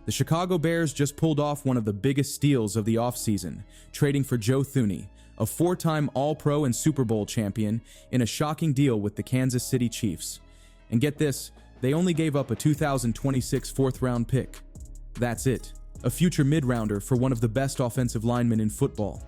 The Chicago Bears just pulled off one of the biggest steals of the offseason, trading for Joe Thuney, a four-time All-Pro and Super Bowl champion, in a shocking deal with the Kansas City Chiefs. And get this, they only gave up a 2026 fourth-round pick. That's it, a future mid-rounder for one of the best offensive linemen in football.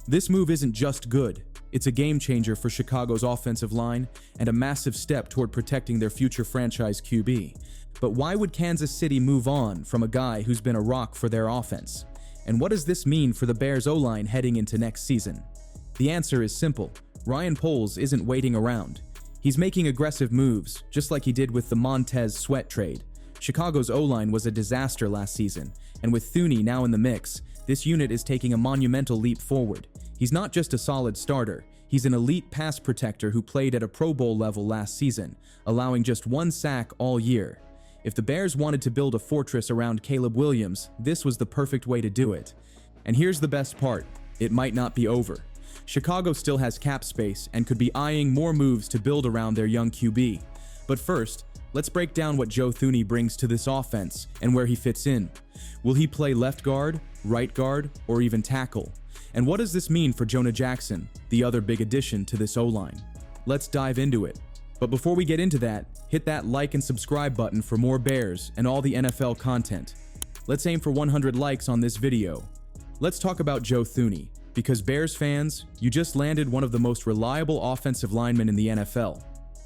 This move isn't just good, it's a game-changer for Chicago's offensive line and a massive step toward protecting their future franchise QB. But why would Kansas City move on from a guy who's been a rock for their offense? And what does this mean for the Bears' O-line heading into next season? The answer is simple. Ryan Poles isn't waiting around. He's making aggressive moves, just like he did with the Montez Sweat trade. Chicago's O-line was a disaster last season, and with Thuney now in the mix, this unit is taking a monumental leap forward. He's not just a solid starter, he's an elite pass protector who played at a Pro Bowl level last season, allowing just one sack all year. If the Bears wanted to build a fortress around Caleb Williams, this was the perfect way to do it. And here's the best part, it might not be over. Chicago still has cap space and could be eyeing more moves to build around their young QB. But first, let's break down what Joe Thuney brings to this offense and where he fits in. Will he play left guard, right guard, or even tackle? And what does this mean for Jonah Jackson, the other big addition to this O-line? Let's dive into it. But before we get into that, hit that like and subscribe button for more Bears and all the NFL content. Let's aim for 100 likes on this video. Let's talk about Joe Thuney, because Bears fans, you just landed one of the most reliable offensive linemen in the NFL.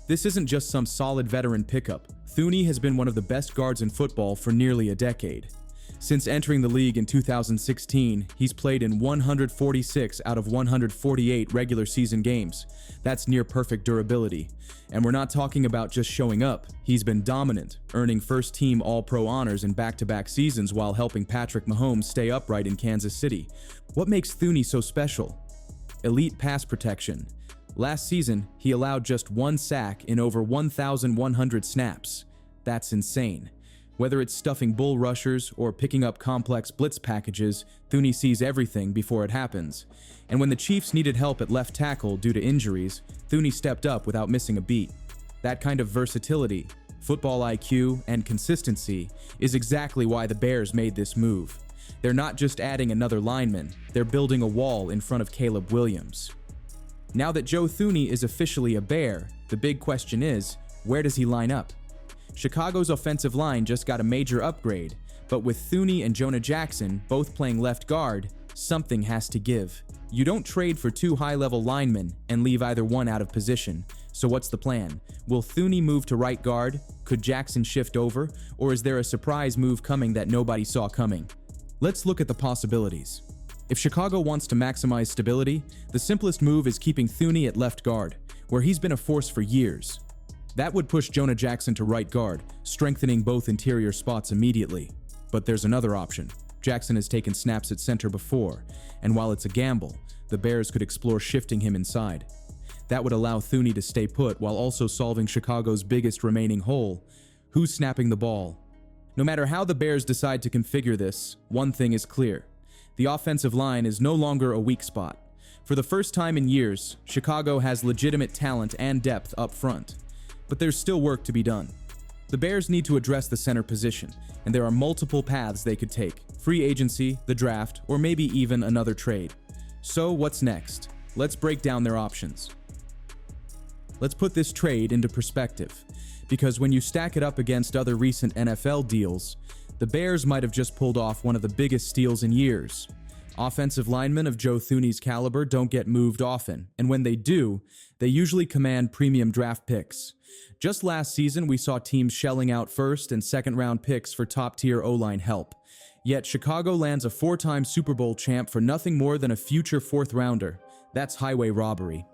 This isn't just some solid veteran pickup. Thuney has been one of the best guards in football for nearly a decade. Since entering the league in 2016, he's played in 146 out of 148 regular season games. That's near perfect durability. And we're not talking about just showing up. He's been dominant, earning first-team All-Pro honors in back-to-back seasons while helping Patrick Mahomes stay upright in Kansas City. What makes Thuney so special? Elite pass protection. Last season, he allowed just one sack in over 1,100 snaps. That's insane. Whether it's stuffing bull rushers or picking up complex blitz packages, Thuney sees everything before it happens. And when the Chiefs needed help at left tackle due to injuries, Thuney stepped up without missing a beat. That kind of versatility, football IQ, and consistency is exactly why the Bears made this move. They're not just adding another lineman, they're building a wall in front of Caleb Williams. Now that Joe Thuney is officially a Bear, the big question is, where does he line up? Chicago's offensive line just got a major upgrade, but with Thuney and Jonah Jackson both playing left guard, something has to give. You don't trade for two high-level linemen and leave either one out of position. So what's the plan? Will Thuney move to right guard? Could Jackson shift over? Or is there a surprise move coming that nobody saw coming? Let's look at the possibilities. If Chicago wants to maximize stability, the simplest move is keeping Thuney at left guard, where he's been a force for years. That would push Jonah Jackson to right guard, strengthening both interior spots immediately. But there's another option. Jackson has taken snaps at center before, and while it's a gamble, the Bears could explore shifting him inside. That would allow Thuney to stay put while also solving Chicago's biggest remaining hole: who's snapping the ball? No matter how the Bears decide to configure this, one thing is clear. The offensive line is no longer a weak spot. For the first time in years, Chicago has legitimate talent and depth up front. But there's still work to be done. The Bears need to address the center position, and there are multiple paths they could take: free agency, the draft, or maybe even another trade. So what's next? Let's break down their options. Let's put this trade into perspective, because when you stack it up against other recent NFL deals, the Bears might have just pulled off one of the biggest steals in years. Offensive linemen of Joe Thuney's caliber don't get moved often, and when they do, they usually command premium draft picks. Just last season, we saw teams shelling out first and second-round picks for top-tier O-line help. Yet Chicago lands a four-time Super Bowl champ for nothing more than a future fourth-rounder. That's highway robbery.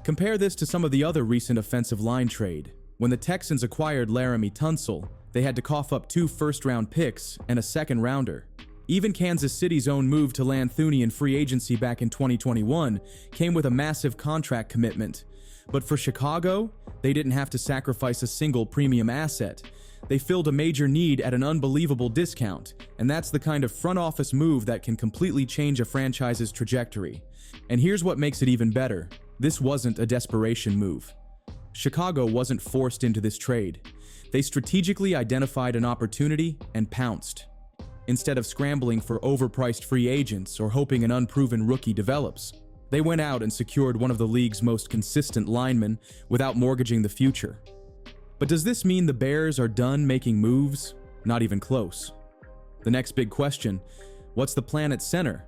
Compare this to some of the other recent offensive line trade. When the Texans acquired Laramie Tunsil, they had to cough up 2 first-round picks and a second-rounder. Even Kansas City's own move to land Thuney in free agency back in 2021 came with a massive contract commitment. But for Chicago, they didn't have to sacrifice a single premium asset. They filled a major need at an unbelievable discount, and that's the kind of front office move that can completely change a franchise's trajectory. And here's what makes it even better. This wasn't a desperation move. Chicago wasn't forced into this trade. They strategically identified an opportunity and pounced. Instead of scrambling for overpriced free agents or hoping an unproven rookie develops, they went out and secured one of the league's most consistent linemen without mortgaging the future. But does this mean the Bears are done making moves? Not even close. The next big question, what's the plan at center?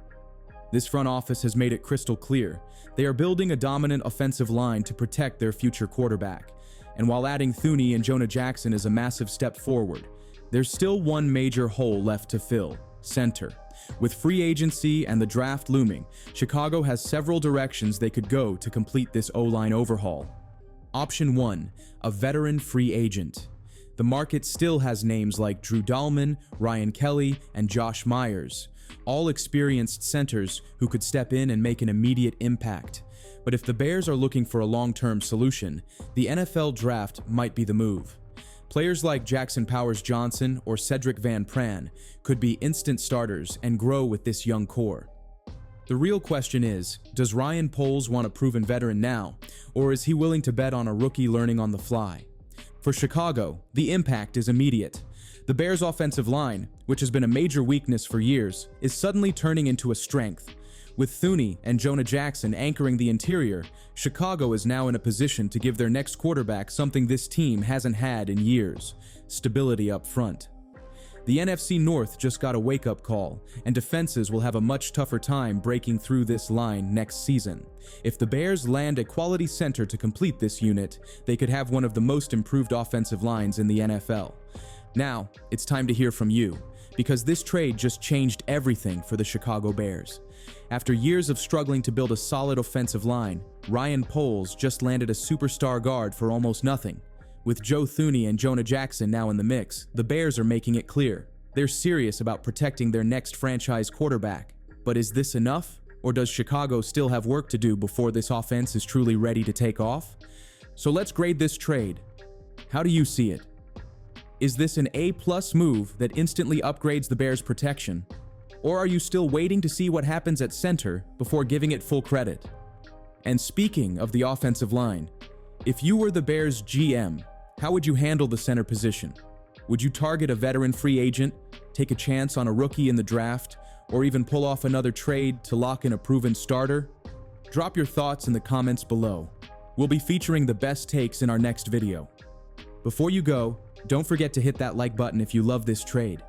This front office has made it crystal clear. They are building a dominant offensive line to protect their future quarterback. And while adding Thuney and Jonah Jackson is a massive step forward, there's still one major hole left to fill: center. With free agency and the draft looming, Chicago has several directions they could go to complete this O-line overhaul. Option 1, a veteran free agent. The market still has names like Drew Dalman, Ryan Kelly, and Josh Myers, all experienced centers who could step in and make an immediate impact. But if the Bears are looking for a long-term solution, the NFL draft might be the move. Players like Jackson Powers-Johnson or Cedric Van Pran could be instant starters and grow with this young core. The real question is, does Ryan Poles want a proven veteran now, or is he willing to bet on a rookie learning on the fly? For Chicago, the impact is immediate. The Bears' offensive line, which has been a major weakness for years, is suddenly turning into a strength. With Thuney and Jonah Jackson anchoring the interior, Chicago is now in a position to give their next quarterback something this team hasn't had in years: stability up front. The NFC North just got a wake-up call, and defenses will have a much tougher time breaking through this line next season. If the Bears land a quality center to complete this unit, they could have one of the most improved offensive lines in the NFL. Now, it's time to hear from you, because this trade just changed everything for the Chicago Bears. After years of struggling to build a solid offensive line, Ryan Poles just landed a superstar guard for almost nothing. With Joe Thuney and Jonah Jackson now in the mix, the Bears are making it clear. They're serious about protecting their next franchise quarterback. But is this enough? Or does Chicago still have work to do before this offense is truly ready to take off? So let's grade this trade. How do you see it? Is this an A-plus move that instantly upgrades the Bears' protection? Or are you still waiting to see what happens at center before giving it full credit? And speaking of the offensive line, if you were the Bears' GM, how would you handle the center position? Would you target a veteran free agent, take a chance on a rookie in the draft, or even pull off another trade to lock in a proven starter? Drop your thoughts in the comments below. We'll be featuring the best takes in our next video. Before you go, don't forget to hit that like button if you love this trade.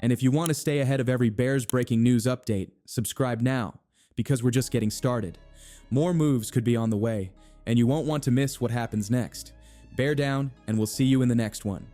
And if you want to stay ahead of every Bears breaking news update, subscribe now, because we're just getting started. More moves could be on the way, and you won't want to miss what happens next. Bear down, and we'll see you in the next one.